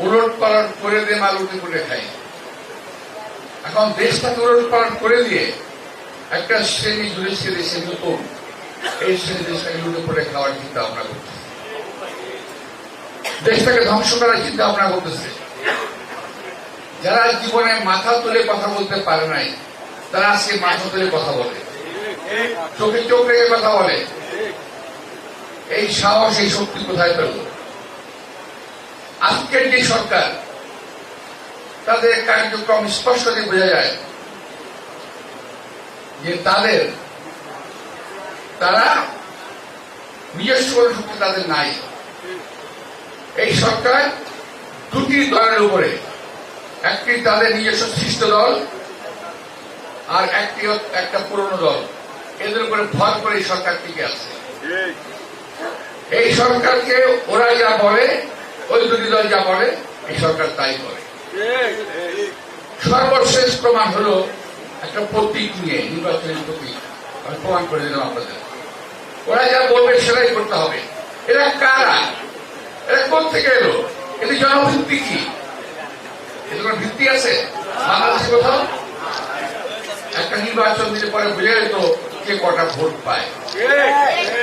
উলট পালট করে দিয়ে মাল উঠে করে খাই। এখন দেশটাকে উলট পালট করে দিয়ে একটা শ্রেণী জুড়েছে দেশে নতুন, এই শ্রেণী দেশটাকে লুটে পড়ে খাওয়ার চিন্তা ভাবনা করতেছে, দেশটাকে ধ্বংস করার চিন্তা ভাবনা করতেছে। যারা জীবনে মাথা তুলে কথা বলতে পারে নাই, তারা আজকে মাথা তুলে কথা বলে, চোখে চোখ রেখে কথা বলে। এই সাহস, এই শক্তি কোথায় পেল? আজকের যে সরকার, তাদের কার্যক্রম স্পষ্টতই বোঝা যায় যে তারা নিজস্ব শক্তি তাদের নাই। এই সরকার দুটি দলের উপরে, একটি তাদের নিজস্ব সৃষ্ট দল, আর একটা পুরনো দল, এদের উপরে ভর করে এই সরকার টিকে আছে। এই সরকারকে ওরা যা বলে, ওই দুটি দল যা বলে, এই সরকার তাই করে। সর্বশেষ প্রমাণ হলো একটা প্রতীক নিয়ে, নির্বাচনের প্রতীক। আমি প্রমাণ করে দিলাম আপনাদের। ওরা যা বলবে সেটাই করতে হবে। এরা কারা? এরা কোথ থেকে এলো? এদের জনভিত্তি কি? এদের কোন ভিত্তি আছে বাংলাদেশে কোথাও? একটা নির্বাচন দিলে পরে বুঝে যেত কে কটা ভোট পায়।